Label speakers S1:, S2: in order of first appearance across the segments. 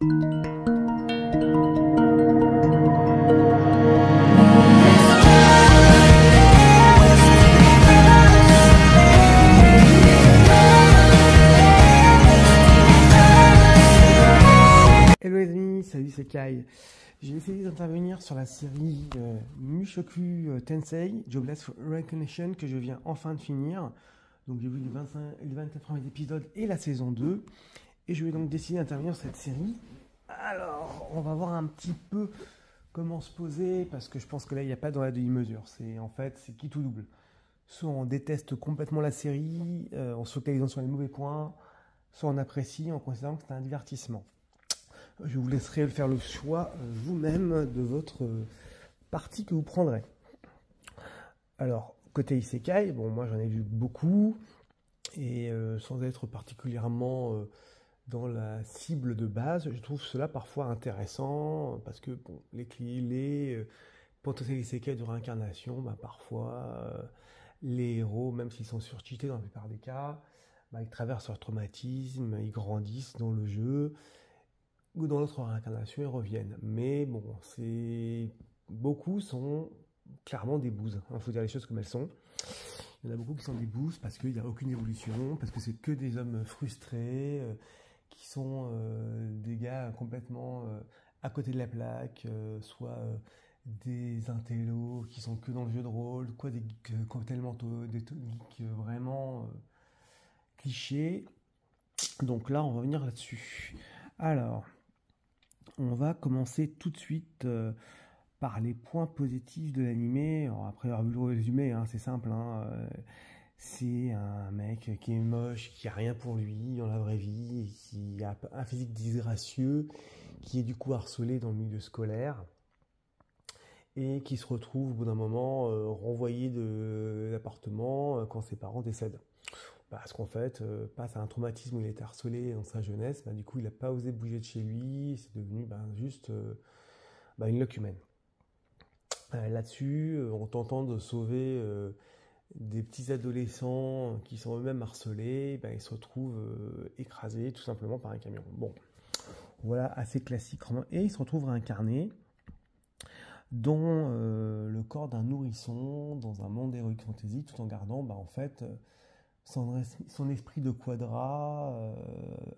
S1: Hello les amis, salut, c'est Kai. J'ai essayé d'intervenir sur la série Mushoku Tensei Jobless Recognition que je viens enfin de finir. Donc j'ai vu les 24 premiers épisodes et la saison 2. Et je vais donc décider d'intervenir sur cette série. Alors, on va voir un petit peu comment se poser, parce que je pense que là, il n'y a pas dans la demi-mesure. C'est qui tout double. Soit on déteste complètement la série, en se focalisant sur les mauvais points, soit on apprécie en considérant que c'est un divertissement. Je vous laisserai faire le choix vous-même de votre partie que vous prendrez. Alors, côté Isekai, bon, moi j'en ai vu beaucoup, et sans être particulièrement dans la cible de base, je trouve cela parfois intéressant, parce que bon, les potentiels Isekai de réincarnation, bah, parfois les héros, même s'ils sont surcheatés dans la plupart des cas, bah, ils traversent leur traumatisme, ils grandissent dans le jeu, ou dans notre réincarnation, ils reviennent. Mais bon, beaucoup sont clairement des bouses. Il faut dire les choses comme elles sont. Il y en a beaucoup qui sont des bouses parce qu'il n'y a aucune évolution, parce que c'est que des hommes frustrés, qui sont des gars complètement à côté de la plaque, soit des intellos qui sont que dans le jeu de rôle, des geeks tellement des geeks vraiment clichés. Donc là, on va venir là-dessus. Alors, on va commencer tout de suite par les points positifs de l'animé. Après avoir vu le résumé, hein, c'est simple. C'est un mec qui est moche, qui a rien pour lui dans la vraie vie, qui a un physique disgracieux, qui est du coup harcelé dans le milieu scolaire et qui se retrouve au bout d'un moment renvoyé de l'appartement quand ses parents décèdent. Parce qu'en fait, face à un traumatisme où il était harcelé dans sa jeunesse, du coup il n'a pas osé bouger de chez lui, c'est devenu juste une loque humaine. Là-dessus, en tentant de sauver des petits adolescents qui sont eux-mêmes harcelés, ils se retrouvent écrasés tout simplement par un camion. Bon, voilà, assez classique. Et il se retrouve réincarné dans le corps d'un nourrisson, dans un monde d'heroic fantasy, tout en gardant son esprit de quadra,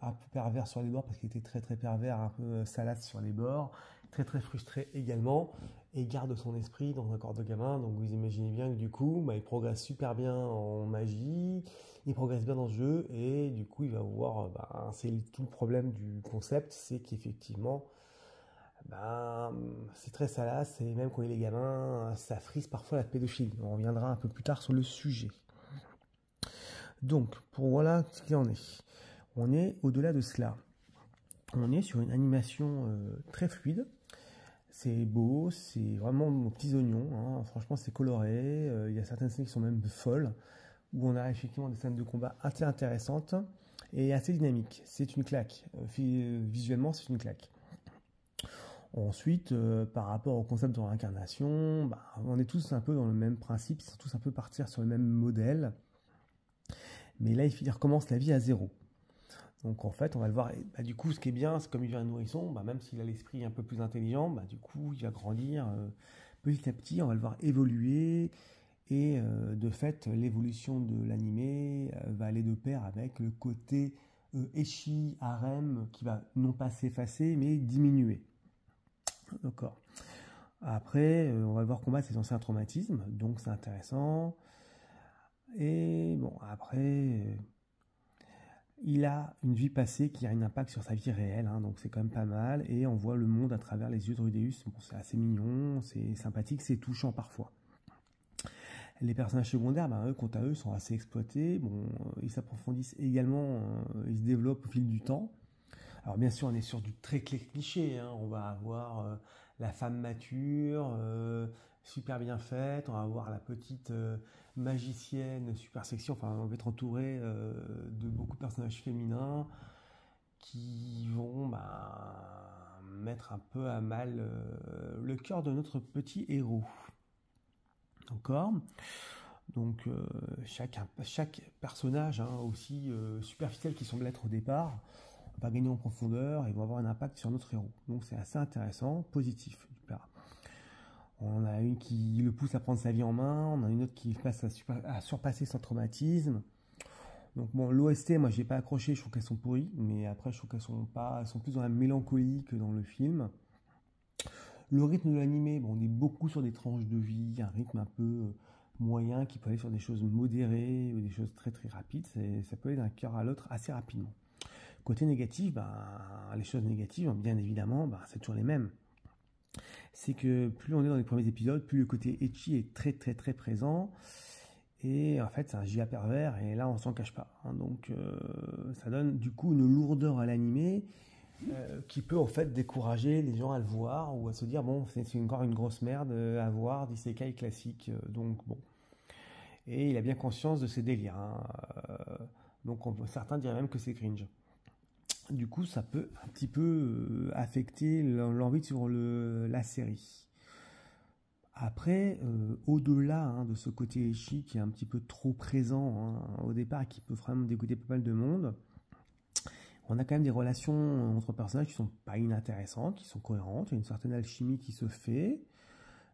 S1: un peu pervers sur les bords, parce qu'il était très très pervers, un peu salace sur les bords, très très frustré également, et garde son esprit dans un corps de gamin. Donc vous imaginez bien que du coup, il progresse super bien en magie, il progresse bien dans ce jeu, et du coup il va voir, c'est tout le problème du concept, c'est qu'effectivement, c'est très salace, et même quand il est gamin, ça frise parfois la pédophilie. On reviendra un peu plus tard sur le sujet. Donc, voilà ce qu'il en est. On est au-delà de cela. On est sur une animation très fluide. C'est beau, c'est vraiment nos petits oignons. Hein. Franchement, c'est coloré. Il y a certaines scènes qui sont même folles, où on a effectivement des scènes de combat assez intéressantes et assez dynamiques. C'est une claque. Visuellement, c'est une claque. Ensuite, par rapport au concept de réincarnation, on est tous un peu dans le même principe, ils sont tous un peu partir sur le même modèle. Mais là, il recommence la vie à zéro. Donc en fait, on va le voir. Du coup, ce qui est bien, c'est comme il vient un nourrisson, même s'il a l'esprit un peu plus intelligent, du coup, il va grandir petit à petit. On va le voir évoluer. Et de fait, l'évolution de l'animé va aller de pair avec le côté ecchi, harem, qui va non pas s'effacer, mais diminuer. D'accord. Après, on va le voir combattre ses anciens traumatismes. Donc c'est intéressant. Et bon, après, il a une vie passée qui a un impact sur sa vie réelle, donc c'est quand même pas mal. Et on voit le monde à travers les yeux de Rudeus. Bon, c'est assez mignon, c'est sympathique, c'est touchant parfois. Les personnages secondaires, eux, quant à eux, sont assez exploités. Bon, ils s'approfondissent également, ils se développent au fil du temps. Alors bien sûr, on est sur du très cliché. On va avoir la femme mature, super bien faite. On va avoir la petite magicienne super sexy. Enfin, on va être entouré de beaucoup de personnages féminins qui vont mettre un peu à mal le cœur de notre petit héros. D'accord ? Donc chaque personnage, aussi superficiel qu'il semble être au départ, va gagner en profondeur et vont avoir un impact sur notre héros. Donc c'est assez intéressant, positif. On a une qui le pousse à prendre sa vie en main, on a une autre qui passe à surpasser son traumatisme. Donc bon, l'OST, moi j'ai pas accroché, je trouve qu'elles sont pourries, mais après je trouve elles sont plus dans la mélancolie que dans le film. Le rythme de l'animé, bon, on est beaucoup sur des tranches de vie, un rythme un peu moyen qui peut aller sur des choses modérées ou des choses très très rapides, ça peut aller d'un cœur à l'autre assez rapidement. Côté négatif, les choses négatives, bien évidemment, c'est toujours les mêmes. C'est que plus on est dans les premiers épisodes, plus le côté ecchi est très très très présent. Et en fait, c'est un giga pervers, et là, on s'en cache pas. Donc, ça donne du coup une lourdeur à l'animé qui peut en fait décourager les gens à le voir ou à se dire, bon, c'est encore une grosse merde à voir d'isekai classique. Donc, bon. Et il a bien conscience de ses délires. Donc, certains diraient même que c'est cringe. Du coup, ça peut un petit peu affecter l'envie de suivre la série. Après, au-delà de ce côté ecchi qui est un petit peu trop présent au départ et qui peut vraiment dégoûter pas mal de monde, on a quand même des relations entre personnages qui sont pas inintéressantes, qui sont cohérentes, il y a une certaine alchimie qui se fait,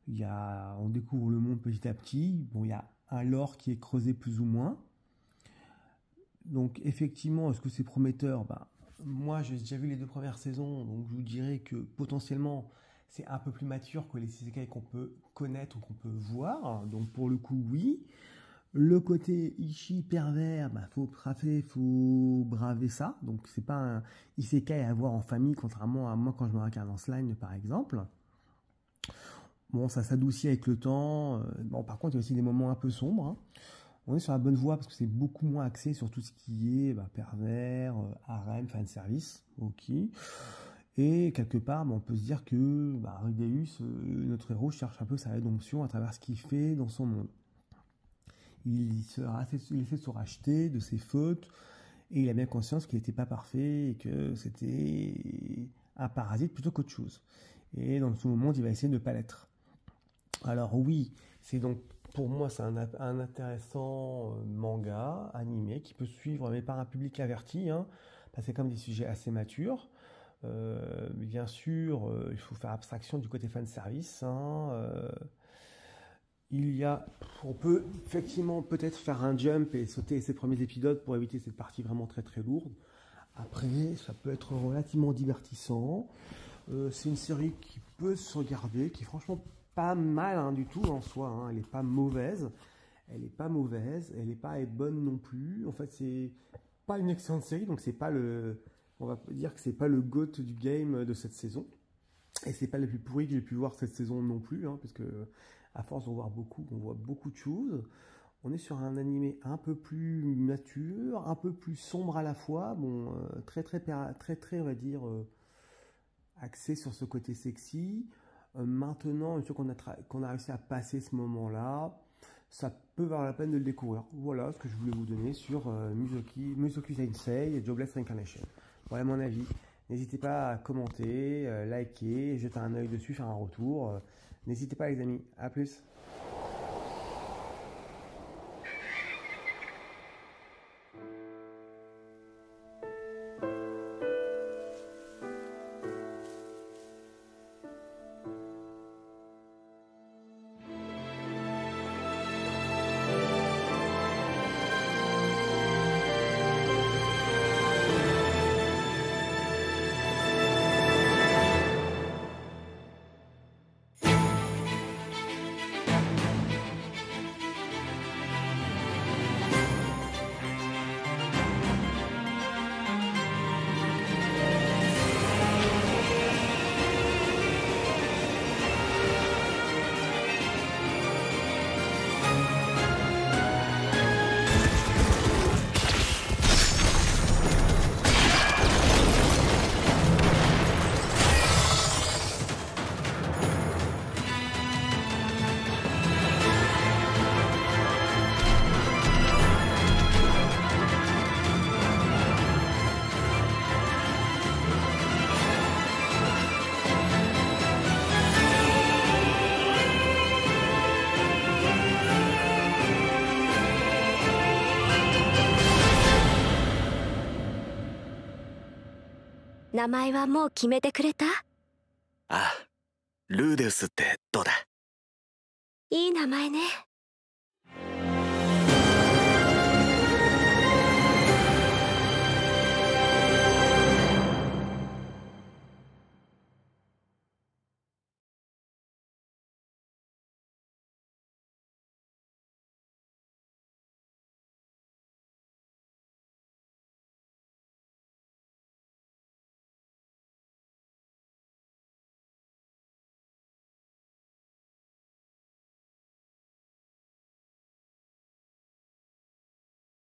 S1: on découvre le monde petit à petit, bon, il y a un lore qui est creusé plus ou moins. Donc effectivement, est-ce que c'est prometteur? Moi, j'ai déjà vu les 2 premières saisons, donc je vous dirais que potentiellement, c'est un peu plus mature que les isekai qu'on peut connaître ou qu'on peut voir. Donc pour le coup, oui. Le côté ecchi pervers, faut braver ça. Donc c'est pas un isekai à voir en famille, contrairement à moi quand je me regarde en slime, par exemple. Bon, ça s'adoucit avec le temps. Bon, par contre, il y a aussi des moments un peu sombres. On est sur la bonne voie parce que c'est beaucoup moins axé sur tout ce qui est pervers, harem, fanservice, ok. Et quelque part, on peut se dire que Rudeus, notre héros, cherche un peu sa rédemption à travers ce qu'il fait dans son monde. Il essaie de se racheter de ses fautes et il a bien conscience qu'il n'était pas parfait et que c'était un parasite plutôt qu'autre chose. Et dans son monde, il va essayer de ne pas l'être. Alors oui, c'est donc pour moi, c'est un intéressant manga, animé, qui peut suivre, mais par un public averti, parce que c'est comme des sujets assez matures. Bien sûr, il faut faire abstraction du côté fanservice. On peut effectivement peut-être faire un jump et sauter ces premiers épisodes pour éviter cette partie vraiment très très lourde. Après, ça peut être relativement divertissant. C'est une série qui peut se regarder, qui est franchement pas mal du tout en soi, elle n'est pas mauvaise, elle n'est pas bonne non plus. En fait, c'est pas une excellente série, donc on va dire que c'est pas le GOAT du game de cette saison, et c'est pas le plus pourri que j'ai pu voir cette saison non plus, parce que à force d'en voir beaucoup, on voit beaucoup de choses. On est sur un animé un peu plus mature, un peu plus sombre à la fois, bon, très on va dire axé sur ce côté sexy. Maintenant, une fois qu'on a réussi à passer ce moment-là, ça peut valoir la peine de le découvrir. Voilà ce que je voulais vous donner sur Mushoku Tensei Jobless Reincarnation. Voilà mon avis. N'hésitez pas à commenter, liker, jeter un œil dessus, faire un retour. N'hésitez pas les amis. À plus.
S2: 名前はもう決めてくれた？
S3: ああ、ルーデウスってどうだ？
S2: いい名前ね。